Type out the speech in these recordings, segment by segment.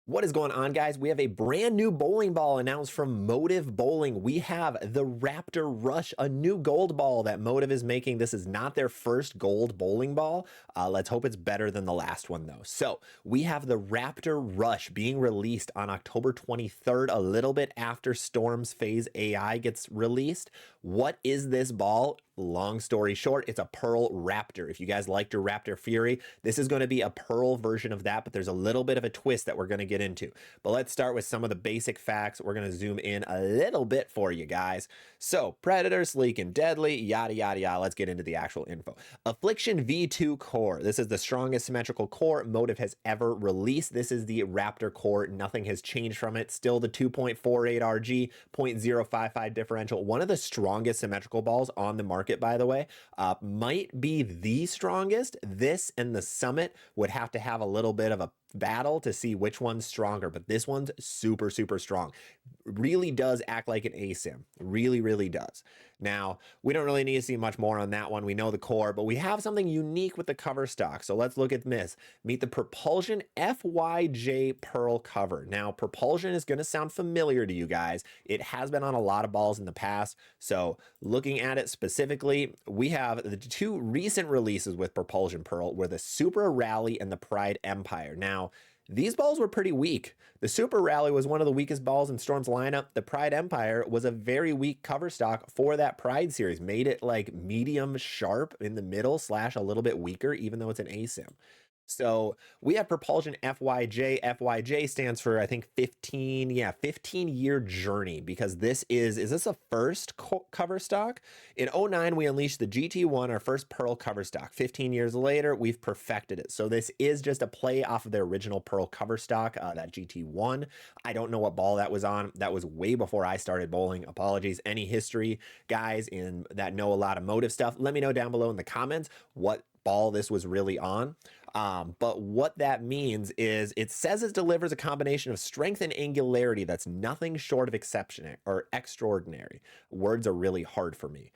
What is going on, guys? We have a brand new bowling ball announced from Motiv Bowling. We have the Raptor Rush, a new gold ball that Motiv is making. This is not their first gold bowling ball. Let's hope it's better than the last one, though. So we have the Raptor Rush being released on October 23rd, a little bit after Storm's Phase AI gets released. What is this ball? Long story short, it's a Pearl Raptor. If you guys liked your Raptor Fury, this is going to be a Pearl version of that, but there's a little bit of a twist that we're going to get into. But let's start with some of the basic facts. We're going to zoom in a little bit for you guys. So, Predator, sleek, and deadly, yada, yada, yada. Let's get into the actual info. Affliction V2 core. This is the strongest symmetrical core Motiv has ever released. This is the Raptor core. Nothing has changed from it. Still the 2.48 RG, 0.055 differential. One of the strongest symmetrical balls on the market, by the way, might be the strongest. This and the Summit would have to have a little bit of a battle to see which one's stronger, but this one's super, super strong. Really does act like an ASIM. Really, really does. Now, we don't really need to see much more on that one. We know the core, but we have something unique with the cover stock. So let's look at this. Meet the Propulsion FYJ Pearl cover. Now, Propulsion is going to sound familiar to you guys. It has been on a lot of balls in the past. So looking at it specifically, we have the two recent releases with Propulsion Pearl were the Super Rally and the Pride Empire. Now, these balls were pretty weak. The Super Rally was one of the weakest balls in Storm's lineup. The Pride Empire was a very weak cover stock for that Pride series. Made it like medium sharp in the middle / a little bit weaker, even though it's an ASIM. So we have Propulsion FYJ. FYJ stands for, I think, 15-year journey, because this is this a first cover stock? In 09, we unleashed the GT1, our first Pearl cover stock. 15 years later, we've perfected it. So this is just a play off of their original Pearl cover stock, that GT1. I don't know what ball that was on. That was way before I started bowling. Apologies. Any history guys that know a lot of Motiv stuff, let me know down below in the comments what ball this was really on. But what that means is it says it delivers a combination of strength and angularity that's nothing short of exceptional or extraordinary. Words are really hard for me.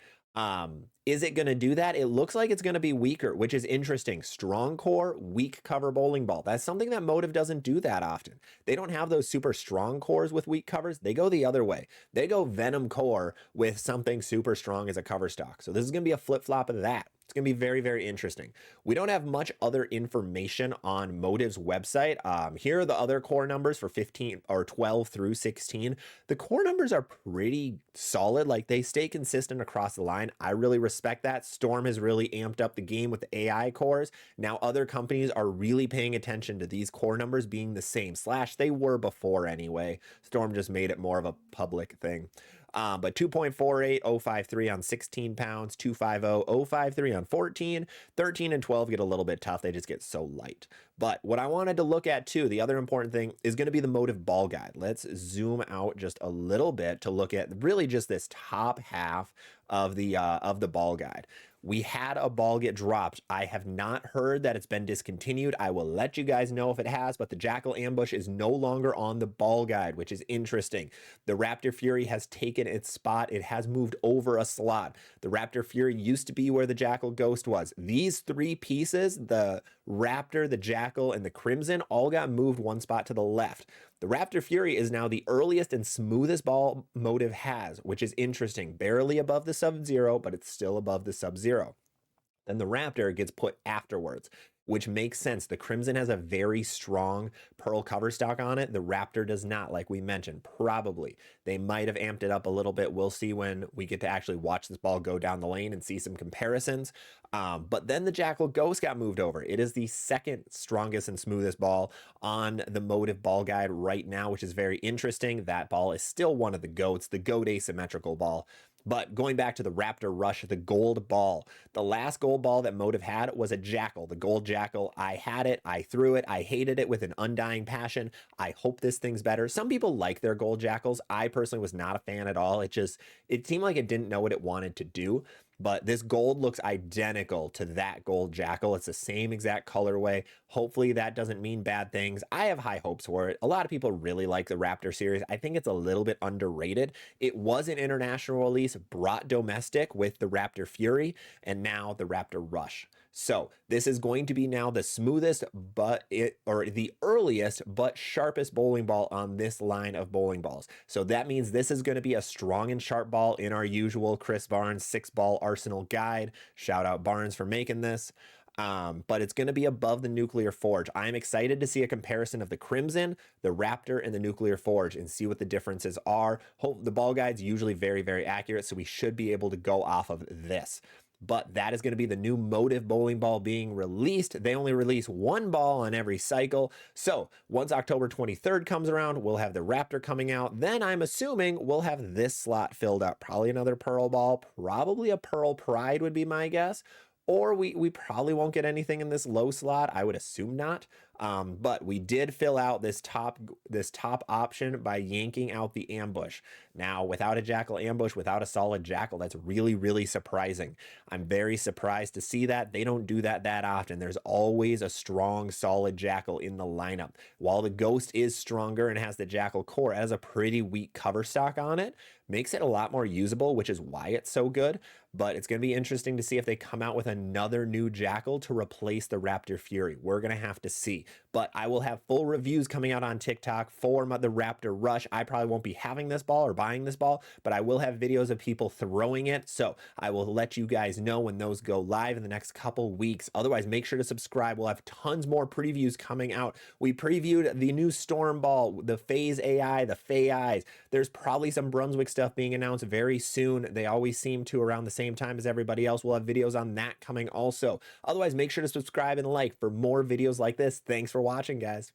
Is it going to do that? It looks like it's going to be weaker, which is interesting. Strong core, weak cover bowling ball. That's something that Motiv doesn't do that often. They don't have those super strong cores with weak covers. They go the other way. They go Venom core with something super strong as a cover stock. So this is going to be a flip-flop of that. It's going to be very, very interesting. We don't have much other information on Motiv's website. Here are the other core numbers for 15 or 12 through 16. The core numbers are pretty solid. Like, they stay consistent across the line. I really respect that. Storm has really amped up the game with the AI cores. Now other companies are really paying attention to these core numbers being the same. / they were before anyway. Storm just made it more of a public thing. But 2.48 on 16 pounds, 250 on 14, 13 and 12 get a little bit tough. They just get so light. But what I wanted to look at too, the other important thing is going to be the Motiv ball guide. Let's zoom out just a little bit to look at really just this top half of the ball guide. We had a ball get dropped. I have not heard that it's been discontinued. I will let you guys know if it has, but the Jackal Ambush is no longer on the ball guide, which is interesting. The Raptor Fury has taken its spot. It has moved over a slot. The Raptor Fury used to be where the Jackal Ghost was. These three pieces, the Raptor, the Jackal, and the Crimson, all got moved one spot to the left. The Raptor Fury is now the earliest and smoothest ball Motiv has, which is interesting. Barely above the Sub-Zero, but it's still above the Sub-Zero. Then the Raptor gets put afterwards, which makes sense. The Crimson has a very strong Pearl cover stock on it. The Raptor does not, like we mentioned. Probably. They might have amped it up a little bit. We'll see when we get to actually watch this ball go down the lane and see some comparisons. But then the Jackal Ghost got moved over. It is the second strongest and smoothest ball on the Motiv ball guide right now, which is very interesting. That ball is still one of the GOATs, the GOAT asymmetrical ball. But going back to the Raptor Rush, the gold ball, the last gold ball that Motiv had was a Jackal, the gold Jackal. I had it, I threw it, I hated it with an undying passion. I hope this thing's better. Some people like their gold Jackals. I personally was not a fan at all. It seemed like it didn't know what it wanted to do. But this gold looks identical to that gold Jackal. It's the same exact colorway. Hopefully that doesn't mean bad things. I have high hopes for it. A lot of people really like the Raptor series. I think it's a little bit underrated. It was an international release, brought domestic with the Raptor Fury, and now the Raptor Rush. So this is going to be now the smoothest, or the earliest but sharpest bowling ball on this line of bowling balls. So that means this is going to be a strong and sharp ball in our usual Chris Barnes 6-ball arsenal guide. Shout out Barnes for making this. But it's going to be above the Nuclear Forge. I'm excited to see a comparison of the Crimson, the Raptor, and the Nuclear Forge and see what the differences are. The ball guide's usually very, very accurate, so we should be able to go off of this. But that is going to be the new Motiv bowling ball being released. They only release one ball on every cycle. So once October 23rd comes around, we'll have the Raptor coming out. Then I'm assuming we'll have this slot filled up. Probably another Pearl ball, probably a Pearl Pride would be my guess. Or we probably won't get anything in this low slot. I would assume not. But we did fill out this top option by yanking out the ambush. Now, without a Jackal ambush, without a solid Jackal, that's really, really surprising. I'm very surprised to see that. They don't do that often. There's always a strong, solid Jackal in the lineup. While the Ghost is stronger and has the Jackal core, it has a pretty weak cover stock on it. Makes it a lot more usable, which is why it's so good. But it's going to be interesting to see if they come out with another new Jackal to replace the Raptor Fury. We're going to have to see. But I will have full reviews coming out on TikTok for the Raptor Rush. I probably won't be having this ball or buying this ball, but I will have videos of people throwing it. So I will let you guys know when those go live in the next couple weeks. Otherwise, make sure to subscribe. We'll have tons more previews coming out. We previewed the new Storm Ball, the Phase AI, the Fey Eyes. There's probably some Brunswick stuff being announced very soon. They always seem to around the same time as everybody else. We'll have videos on that coming also. Otherwise, make sure to subscribe and like for more videos like this. Thanks for watching, guys.